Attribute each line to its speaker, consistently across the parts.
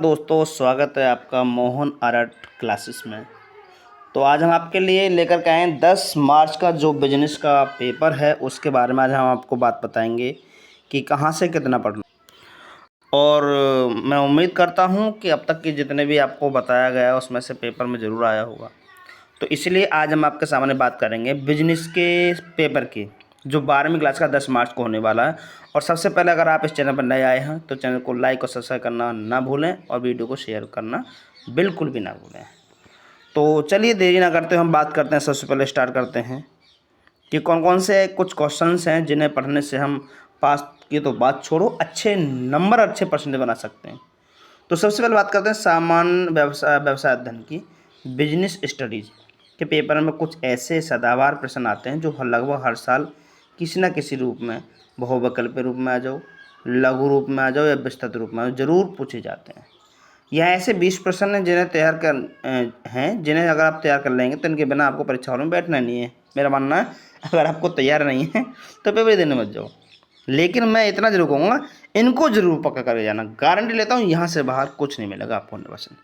Speaker 1: दोस्तों, स्वागत है आपका मोहन आर्ट क्लासेस में। तो आज हम आपके लिए लेकर के आए हैं 10 मार्च का जो बिजनेस का पेपर है उसके बारे में। आज हम आपको बात बताएंगे कि कहाँ से कितना पढ़ना। और मैं उम्मीद करता हूँ कि अब तक के जितने भी आपको बताया गया है उसमें से पेपर में ज़रूर आया होगा। तो इसलिए आज हम आपके सामने बात करेंगे बिजनेस के पेपर की, जो 12वीं क्लास का 10 मार्च को होने वाला है। और सबसे पहले अगर आप इस चैनल पर नए आए हैं तो चैनल को लाइक और सब्सक्राइब करना ना भूलें और वीडियो को शेयर करना बिल्कुल भी ना भूलें। तो चलिए देरी ना करते हम बात करते हैं। सबसे पहले स्टार्ट करते हैं कि कौन कौन से कुछ क्वेश्चंस हैं जिन्हें पढ़ने से हम पास की तो बात छोड़ो, अच्छे नंबर अच्छे परसेंटेज बना सकते हैं। तो सबसे पहले बात करते हैं सामान्य व्यवसाय अध्ययन की, बिजनेस स्टडीज़ के पेपर में कुछ ऐसे सदाबहार प्रश्न आते हैं जो लगभग हर साल किसी न किसी रूप में, बहुविकल्पी रूप में आ जाओ, लघु रूप में आ जाओ या विस्तृत रूप में आ जाओ, जरूर पूछे जाते हैं। यह ऐसे 20 प्रश्न हैं जिन्हें अगर आप तैयार कर लेंगे तो इनके बिना आपको परीक्षा हॉल में बैठना नहीं है। मेरा मानना है अगर आपको तैयार नहीं है तो पेपर देने मत जाओ। लेकिन मैं इतना जरूर कहूँगा, इनको जरूर पक्का करके जाना। गारंटी लेता हूँ यहाँ से बाहर कुछ नहीं मिलेगा आपको 100%।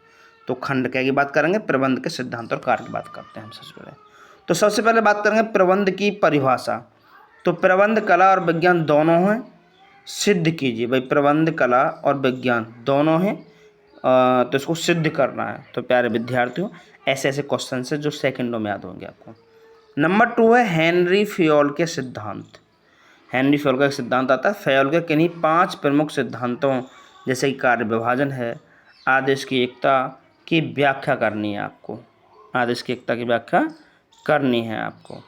Speaker 1: तो खंड क्या की बात करेंगे, प्रबंध के सिद्धांत और कार्य की बात करते हैं हम सबसे पहले। तो सबसे पहले बात करेंगे प्रबंध की परिभाषा। तो प्रबंध कला और विज्ञान दोनों हैं, सिद्ध कीजिए भाई। प्रबंध कला और विज्ञान दोनों हैं, तो इसको सिद्ध करना है। तो प्यारे विद्यार्थियों, ऐसे ऐसे क्वेश्चन है जो सेकंडों में याद होंगे आपको। नंबर 2 है हेनरी फ्योल के सिद्धांत। हेनरी फ्योल का एक सिद्धांत आता है। फ्योल के किन्हीं 5 प्रमुख सिद्धांतों जैसे कि कार्य विभाजन है, आदेश की एकता की व्याख्या करनी है आपको। आदेश की एकता की व्याख्या करनी है आपको।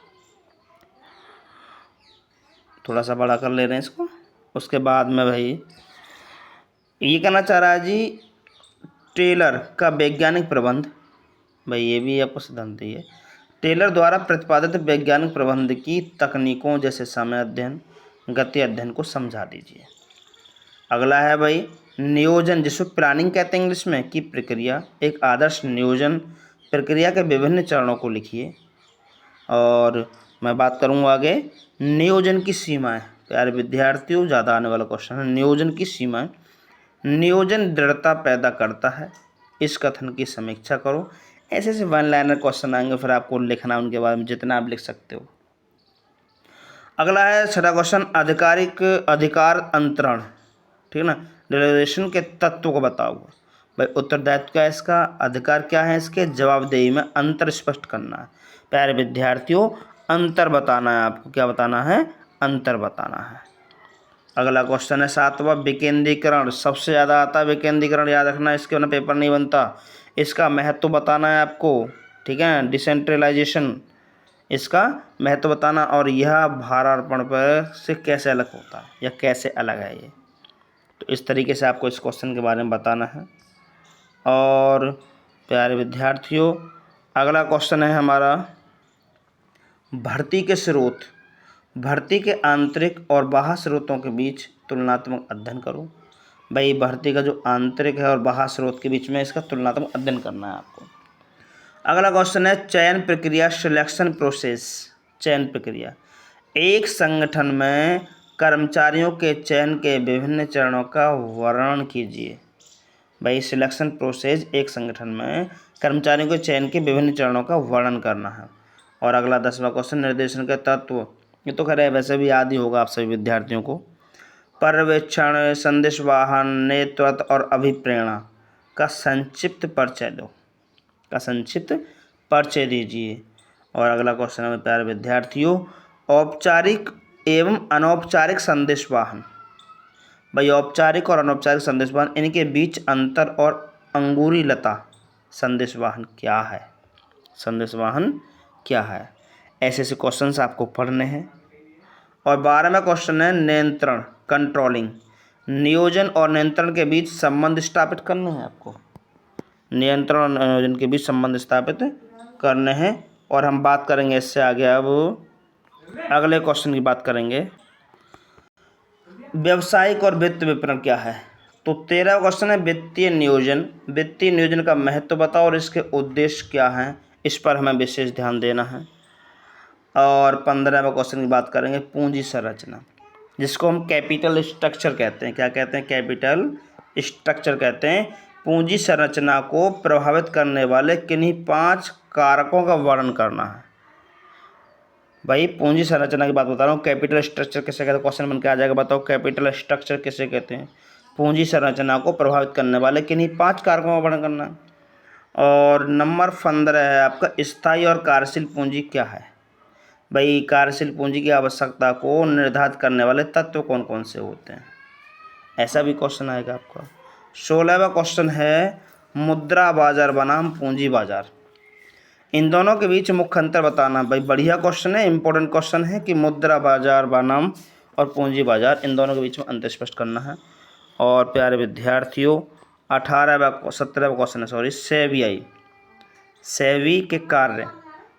Speaker 1: थोड़ा सा बड़ा कर ले रहे हैं इसको। उसके बाद में भाई ये कहना चाह रहा है जी, टेलर का वैज्ञानिक प्रबंध, भाई ये भी आपको सिद्धांत ही है। टेलर द्वारा प्रतिपादित वैज्ञानिक प्रबंध की तकनीकों जैसे समय अध्ययन, गति अध्ययन को समझा दीजिए। अगला है भाई नियोजन, जिसको प्लानिंग कहते हैं इंग्लिश में, की प्रक्रिया। एक आदर्श नियोजन प्रक्रिया के विभिन्न चरणों को लिखिए। और मैं बात करूँगा आगे नियोजन की सीमाएं। प्यारे विद्यार्थियों, ज़्यादा आने वाला क्वेश्चन है। नियोजन की सीमाएं। नियोजन दृढ़ता पैदा करता है, इस कथन की समीक्षा करो। ऐसे ऐसे 1 लाइनर क्वेश्चन आएंगे, फिर आपको लिखना उनके बारे में जितना आप लिख सकते हो। अगला है 6वां क्वेश्चन, आधिकारिक अधिकार अंतरण, ठीक है ना। डेलीगेशन के तत्व को बताओ भाई। उत्तरदायित्व क्या है इसका, अधिकार क्या है इसके, जवाबदेही में अंतर स्पष्ट करना है। प्यारे विद्यार्थियों, अंतर बताना है आपको। क्या बताना है, अंतर बताना है। अगला क्वेश्चन है 7वां, विकेंद्रीकरण। सबसे ज़्यादा आता है विकेंद्रीकरण, याद रखना, इसके बिना पेपर नहीं बनता। इसका महत्व बताना है आपको, ठीक है। डिसेंट्रलाइजेशन, इसका महत्व बताना। और यह भारारोपण पर से कैसे अलग होता है या कैसे अलग है ये। तो इस तरीके से आपको इस क्वेश्चन के बारे में बताना है। और प्यारे विद्यार्थियों, अगला क्वेश्चन है हमारा भर्ती के स्रोत। भर्ती के आंतरिक और बाह्य स्रोतों के बीच तुलनात्मक अध्ययन करो। भाई भर्ती का जो आंतरिक है और बाह्य स्रोत के बीच में इसका तुलनात्मक अध्ययन करना है आपको। अगला क्वेश्चन है चयन प्रक्रिया, सिलेक्शन प्रोसेस। चयन प्रक्रिया, एक संगठन में कर्मचारियों के चयन के विभिन्न चरणों का वर्णन कीजिए। भाई सिलेक्शन प्रोसेस, एक संगठन में कर्मचारियों के चयन के विभिन्न चरणों का वर्णन करना है। और अगला 10वां क्वेश्चन, निर्देशन के तत्व। ये तो खैर है, वैसे भी याद ही होगा आप सभी विद्यार्थियों को। पर्यवेक्षण, संदेशवाहन, नेतृत्व और अभिप्रेरणा का संक्षिप्त परिचय दो, का संक्षिप्त परिचय दीजिए। और अगला क्वेश्चन है प्यारे विद्यार्थियों, औपचारिक एवं अनौपचारिक संदेशवाहन। भाई औपचारिक और अनौपचारिक संदेशवाहन, इनके बीच अंतर और अंगूरी लता संदेशवाहन क्या है। संदेशवाहन क्या है। ऐसे ऐसे क्वेश्चंस आपको पढ़ने हैं। और 12वां क्वेश्चन है नियंत्रण, कंट्रोलिंग। नियोजन और नियंत्रण के बीच संबंध स्थापित करने हैं आपको। नियंत्रण और नियोजन के बीच संबंध स्थापित करने हैं। और हम बात करेंगे इससे आगे, अब अगले क्वेश्चन की बात करेंगे, व्यवसायिक और वित्त विपणन क्या है। तो 13वां क्वेश्चन है वित्तीय नियोजन। वित्तीय नियोजन का महत्व बताओ और इसके उद्देश्य क्या हैं, इस पर हमें विशेष ध्यान देना है। और 15वां क्वेश्चन की बात करेंगे पूंजी संरचना, जिसको हम कैपिटल स्ट्रक्चर कहते हैं। क्या कहते हैं, कैपिटल स्ट्रक्चर कहते हैं। पूंजी संरचना को प्रभावित करने वाले किन्हीं 5 कारकों का वर्णन करना है। भाई पूंजी संरचना की बात बता रहा हूँ। कैपिटल स्ट्रक्चर किसे कहते हैं, क्वेश्चन बन के आ जाएगा, बताओ कैपिटल स्ट्रक्चर किसे कहते हैं। पूंजी संरचना को प्रभावित करने वाले किन्हीं 5 कारकों का वर्णन करना है। और नंबर 15 है आपका, स्थायी और कार्यशील पूंजी क्या है। भाई कार्यशील पूंजी की आवश्यकता को निर्धारित करने वाले तत्व कौन कौन से होते हैं, ऐसा भी क्वेश्चन आएगा आपका। 16वां क्वेश्चन है, मुद्रा बाजार बनाम पूंजी बाजार, इन दोनों के बीच मुख्य अंतर बताना। भाई बढ़िया क्वेश्चन है, इंपॉर्टेंट क्वेश्चन है कि मुद्रा बाजार बनाम और पूंजी बाजार, इन दोनों के बीच में अंतर स्पष्ट करना है। और प्यारे विद्यार्थियों 17वां क्वेश्चन है सेबी के कार्य,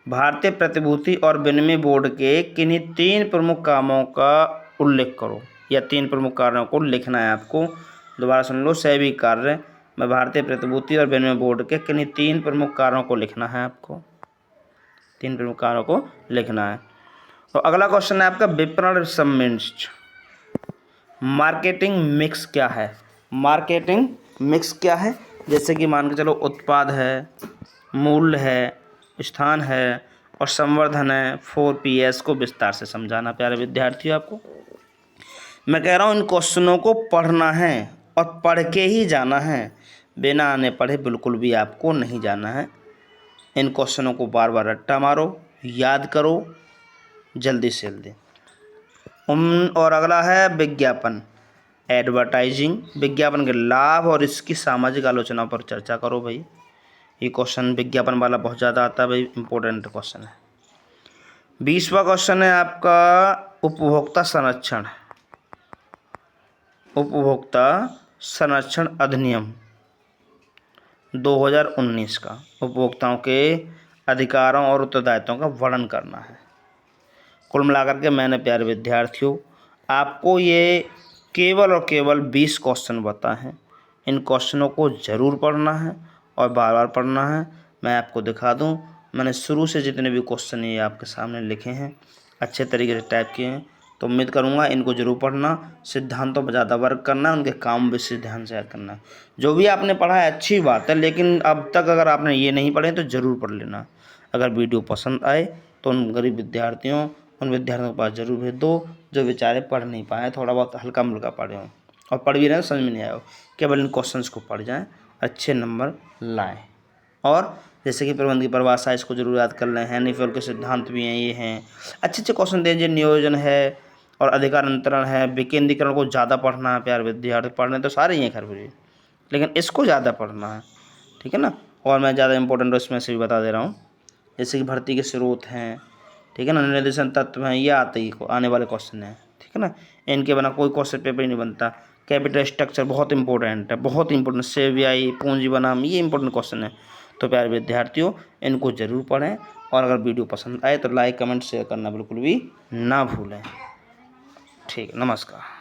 Speaker 1: भारतीय प्रतिभूति और विनिमय बोर्ड के किन्हीं 3 प्रमुख कामों का उल्लेख करो, या 3 प्रमुख कार्यों को लिखना है आपको। दोबारा सुन लो, सेबी कार्य में भारतीय प्रतिभूति और विनिमय बोर्ड के किन्हीं 3 प्रमुख कार्यों को लिखना है आपको, 3 प्रमुख कार्यों को लिखना है। तो अगला क्वेश्चन है आपका, विपणन सम्मिश्र मार्केटिंग मिक्स क्या है। मार्केटिंग मिक्स क्या है, जैसे कि मान के चलो उत्पाद है, मूल्य है, स्थान है और संवर्धन है। 4Ps को विस्तार से समझाना प्यारे विद्यार्थियों आपको। मैं कह रहा हूँ इन क्वेश्चनों को पढ़ना है और पढ़ के ही जाना है, बिना आने पढ़े बिल्कुल भी आपको नहीं जाना है। इन क्वेश्चनों को बार बार रट्टा मारो, याद करो जल्दी से जल्दी। और अगला है विज्ञापन, एडवर्टाइजिंग, विज्ञापन के लाभ और इसकी सामाजिक आलोचना पर चर्चा करो। भाई ये क्वेश्चन विज्ञापन वाला बहुत ज़्यादा आता है भाई, इंपॉर्टेंट क्वेश्चन है। 20वां क्वेश्चन है आपका, उपभोक्ता संरक्षण, उपभोक्ता संरक्षण अधिनियम 2019 का उपभोक्ताओं के अधिकारों और उत्तरदायित्वों का वर्णन करना है। कुल मिलाकर के मैंने प्यारे विद्यार्थियों आपको ये केवल और केवल 20 क्वेश्चन बताए हैं। इन क्वेश्चनों को ज़रूर पढ़ना है और बार बार पढ़ना है। मैं आपको दिखा दूं, मैंने शुरू से जितने भी क्वेश्चन ये आपके सामने लिखे हैं अच्छे तरीके से टाइप किए हैं, तो उम्मीद करूंगा इनको जरूर पढ़ना, सिद्धांतों पर ज़्यादा वर्क करना, उनके काम विशेष ध्यान से याद करना। जो भी आपने पढ़ा है अच्छी बात है, लेकिन अब तक अगर आपने ये नहीं पढ़े तो ज़रूर पढ़ लेना। अगर वीडियो पसंद आए तो उन गरीब विद्यार्थियों, उन विद्यार्थियों के पास जरूर भेज दो जो बेचारे पढ़ नहीं पाए, थोड़ा बहुत हल्का मुल्का पढ़े हों और पढ़ भी रहे समझ में नहीं आया हो, केवल इन क्वेश्चंस को पढ़ जाएं, अच्छे नंबर लाएं। और जैसे कि प्रबंध की परिभाषा, इसको जरूर याद कर लें। हैनीफेल के सिद्धांत भी हैं, ये हैं अच्छे अच्छे क्वेश्चन दीजिए। नियोजन है और अधिकार अंतरण है। विकेंद्रीकरण को ज़्यादा पढ़ना है प्यारे विद्यार्थी, पढ़ने तो सारे ही हैं खैर भी, लेकिन इसको ज़्यादा पढ़ना है, ठीक है ना। और मैं ज़्यादा इंपॉर्टेंट उसमें से भी बता दे रहा हूँ, जैसे कि भर्ती के स्रोत हैं, ठीक है ना, निर्देशन तत्व हैं, ये आने वाले क्वेश्चन हैं, ठीक है ना। इनके बिना कोई क्वेश्चन पेपर ही नहीं बनता। कैपिटल स्ट्रक्चर बहुत इंपॉर्टेंट है, बहुत इंपॉर्टेंट। सेबी पूंजी बनाम, ये इंपॉर्टेंट क्वेश्चन है। तो प्यारे विद्यार्थियों इनको ज़रूर पढ़ें, और अगर वीडियो पसंद आए तो लाइक कमेंट शेयर करना बिल्कुल भी ना भूलें। ठीक, नमस्कार।